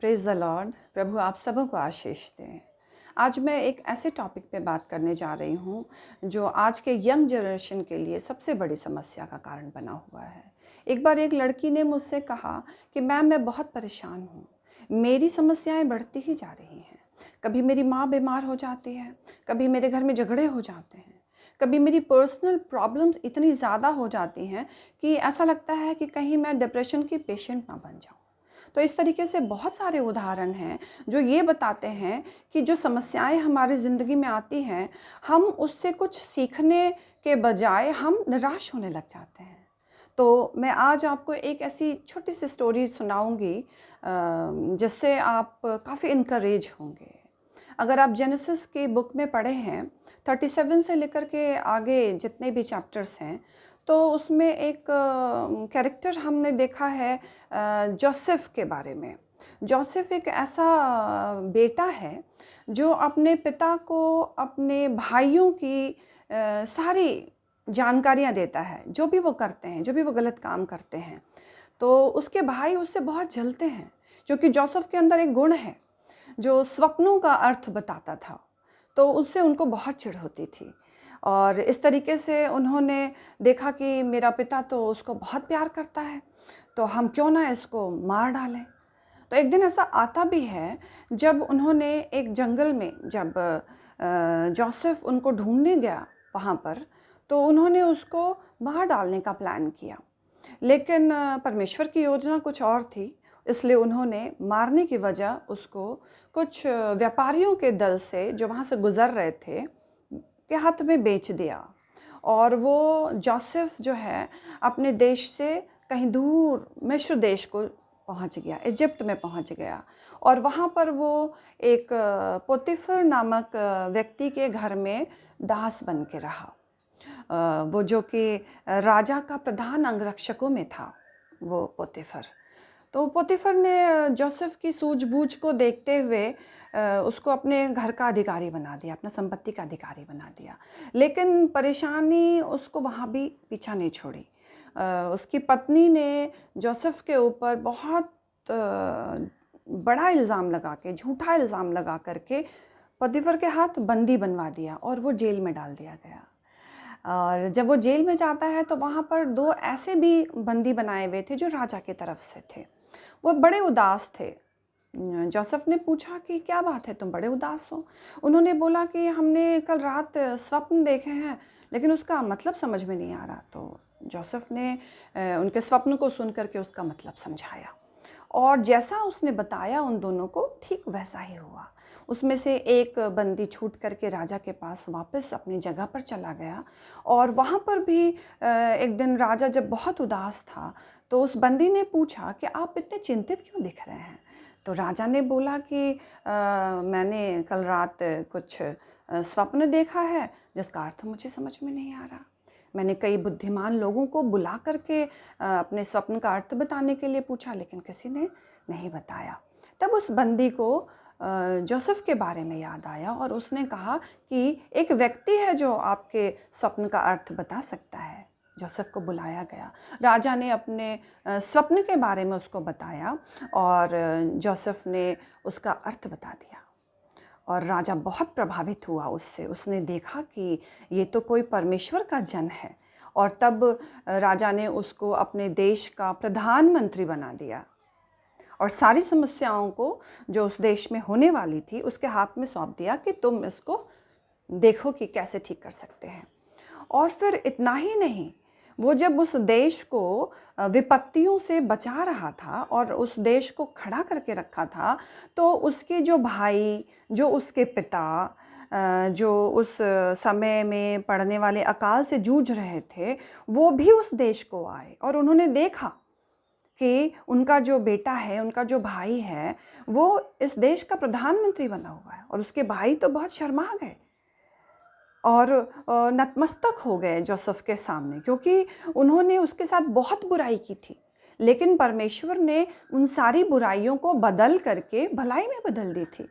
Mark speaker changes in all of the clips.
Speaker 1: Praise the Lord. प्रभु आप सबों को आशीष दें। आज मैं एक ऐसे टॉपिक पे बात करने जा रही हूँ जो आज के यंग जनरेशन के लिए सबसे बड़ी समस्या का कारण बना हुआ है। एक बार एक लड़की ने मुझसे कहा कि मैम मैं बहुत परेशान हूँ, मेरी समस्याएं बढ़ती ही जा रही हैं। कभी मेरी माँ बीमार हो जाती है, कभी मेरे घर में झगड़े हो जाते हैं, कभी मेरी पर्सनल प्रॉब्लम्स इतनी ज़्यादा हो जाती हैं कि ऐसा लगता है कि कहीं मैं डिप्रेशन की पेशेंट ना बन जाऊँ। तो इस तरीके से बहुत सारे उदाहरण हैं जो ये बताते हैं कि जो समस्याएं हमारी ज़िंदगी में आती हैं, हम उससे कुछ सीखने के बजाय हम निराश होने लग जाते हैं। तो मैं आज आपको एक ऐसी छोटी सी स्टोरी सुनाऊंगी जिससे आप काफ़ी इनकरेज होंगे। अगर आप जेनेसिस की बुक में पढ़े हैं 37 से लेकर के आगे जितने भी चैप्टर्स हैं, तो उसमें एक कैरेक्टर हमने देखा है जोसेफ के बारे में। जोसेफ एक ऐसा बेटा है जो अपने पिता को अपने भाइयों की सारी जानकारियाँ देता है, जो भी वो करते हैं, जो भी वो गलत काम करते हैं। तो उसके भाई उससे बहुत जलते हैं क्योंकि जोसेफ के अंदर एक गुण है जो स्वप्नों का अर्थ बताता था। तो उससे उनको बहुत चिढ़ होती थी और इस तरीके से उन्होंने देखा कि मेरा पिता तो उसको बहुत प्यार करता है, तो हम क्यों ना इसको मार डालें। तो एक दिन ऐसा आता भी है जब उन्होंने एक जंगल में जब जोसेफ उनको ढूंढने गया वहाँ पर, तो उन्होंने उसको मार डालने का प्लान किया। लेकिन परमेश्वर की योजना कुछ और थी, इसलिए उन्होंने मारने की वजह उसको कुछ व्यापारियों के दल से जो वहाँ से गुज़र रहे थे के हाथ में बेच दिया। और वो जोसेफ जो है अपने देश से कहीं दूर मिस्र देश को पहुँच गया, इजिप्ट में पहुँच गया। और वहाँ पर वो एक पोतीफर नामक व्यक्ति के घर में दास बन के रहा। वो जो कि राजा का प्रधान अंगरक्षकों में था वो पोतीफर। तो पोतीफर ने जोसेफ की सूझबूझ को देखते हुए उसको अपने घर का अधिकारी बना दिया, अपना संपत्ति का अधिकारी बना दिया। लेकिन परेशानी उसको वहाँ भी पीछा नहीं छोड़ी। उसकी पत्नी ने जोसेफ के ऊपर बहुत बड़ा इल्ज़ाम लगा के, झूठा इल्ज़ाम लगा करके पोतीफर के हाथ बंदी बनवा दिया और वो जेल में डाल दिया गया। और जब वो जेल में जाता है तो वहाँ पर दो ऐसे भी बंदी बनाए हुए थे जो राजा की तरफ से थे। वो बड़े उदास थे। जोसेफ ने पूछा कि क्या बात है, तुम बड़े उदास हो। उन्होंने बोला कि हमने कल रात स्वप्न देखे हैं लेकिन उसका मतलब समझ में नहीं आ रहा। तो जोसेफ ने उनके स्वप्न को सुन करके उसका मतलब समझाया और जैसा उसने बताया उन दोनों को ठीक वैसा ही हुआ। उसमें से एक बंदी छूट करके राजा के पास वापस अपनी जगह पर चला गया। और वहाँ पर भी एक दिन राजा जब बहुत उदास था तो उस बंदी ने पूछा कि आप इतने चिंतित क्यों दिख रहे हैं। तो राजा ने बोला कि मैंने कल रात कुछ स्वप्न देखा है जिसका अर्थ मुझे समझ में नहीं आ रहा। मैंने कई बुद्धिमान लोगों को बुला करके अपने स्वप्न का अर्थ बताने के लिए पूछा लेकिन किसी ने नहीं बताया। तब उस बंदी को जोसेफ के बारे में याद आया और उसने कहा कि एक व्यक्ति है जो आपके स्वप्न का अर्थ बता सकता है। जोसेफ को बुलाया गया, राजा ने अपने स्वप्न के बारे में उसको बताया और जोसेफ ने उसका अर्थ बता दिया। और राजा बहुत प्रभावित हुआ उससे। उसने देखा कि ये तो कोई परमेश्वर का जन है और तब राजा ने उसको अपने देश का प्रधानमंत्री बना दिया और सारी समस्याओं को जो उस देश में होने वाली थी उसके हाथ में सौंप दिया कि तुम इसको देखो कि कैसे ठीक कर सकते हैं। और फिर इतना ही नहीं, वो जब उस देश को विपत्तियों से बचा रहा था और उस देश को खड़ा करके रखा था, तो उसके जो भाई, जो उसके पिता, जो उस समय में पड़ने वाले अकाल से जूझ रहे थे, वो भी उस देश को आए और उन्होंने देखा कि उनका जो बेटा है, उनका जो भाई है, वो इस देश का प्रधानमंत्री बना हुआ है। और उसके भाई तो बहुत शर्मा गए और नतमस्तक हो गए जोसेफ के सामने, क्योंकि उन्होंने उसके साथ बहुत बुराई की थी। लेकिन परमेश्वर ने उन सारी बुराइयों को बदल करके भलाई में बदल दी थी।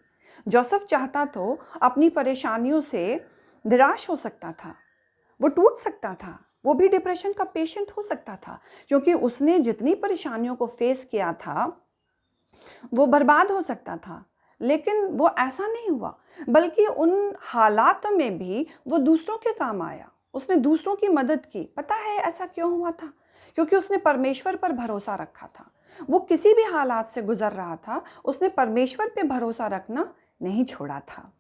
Speaker 1: जोसेफ चाहता तो अपनी परेशानियों से निराश हो सकता था, वो टूट सकता था, वो भी डिप्रेशन का पेशेंट हो सकता था, क्योंकि उसने जितनी परेशानियों को फेस किया था वो बर्बाद हो सकता था, लेकिन वो ऐसा नहीं हुआ, बल्कि उन हालात में भी वो दूसरों के काम आया। उसने दूसरों की मदद की। पता है ऐसा क्यों हुआ था? क्योंकि उसने परमेश्वर पर भरोसा रखा था। वो किसी भी हालात से गुजर रहा था, उसने परमेश्वर पे भरोसा रखना नहीं छोड़ा था।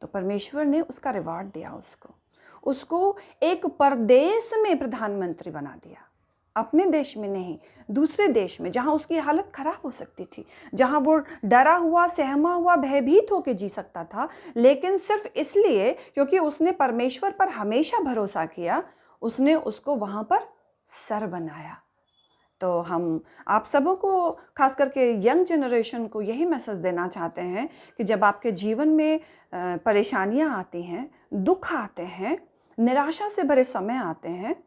Speaker 1: तो परमेश्वर ने उसका रिवॉर्ड दिया उसको। उसको एक परदेश में प्रधानमंत्री बना दिया। अपने देश में नहीं, दूसरे देश में, जहाँ उसकी हालत खराब हो सकती थी, जहाँ वो डरा हुआ, सहमा हुआ, भयभीत होकर जी सकता था, लेकिन सिर्फ इसलिए क्योंकि उसने परमेश्वर पर हमेशा भरोसा किया, उसने उसको वहाँ पर सर बनाया। तो हम आप सबों को, खास करके यंग जनरेशन को, यही मैसेज देना चाहते हैं कि जब आपके जीवन में परेशानियां आती हैं, दुख आते हैं, निराशा से भरे समय आते हैं,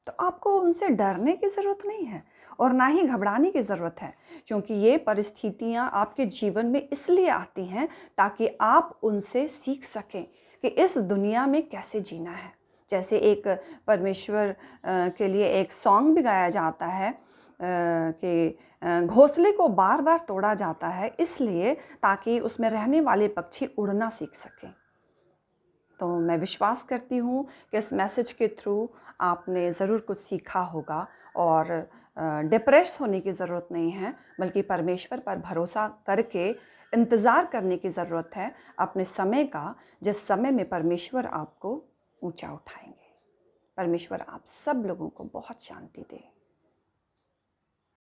Speaker 1: तो आपको उनसे डरने की ज़रूरत नहीं है और ना ही घबराने की ज़रूरत है, क्योंकि ये परिस्थितियां आपके जीवन में इसलिए आती हैं ताकि आप उनसे सीख सकें कि इस दुनिया में कैसे जीना है। जैसे एक परमेश्वर के लिए एक सॉन्ग भी गाया जाता है कि घोंसले को बार बार तोड़ा जाता है इसलिए ताकि उसमें रहने वाले पक्षी उड़ना सीख सकें। तो मैं विश्वास करती हूँ कि इस मैसेज के थ्रू आपने ज़रूर कुछ सीखा होगा और डिप्रेस होने की ज़रूरत नहीं है, बल्कि परमेश्वर पर भरोसा करके इंतज़ार करने की ज़रूरत है अपने समय का, जिस समय में परमेश्वर आपको ऊंचा उठाएंगे। परमेश्वर आप सब लोगों को बहुत शांति दे।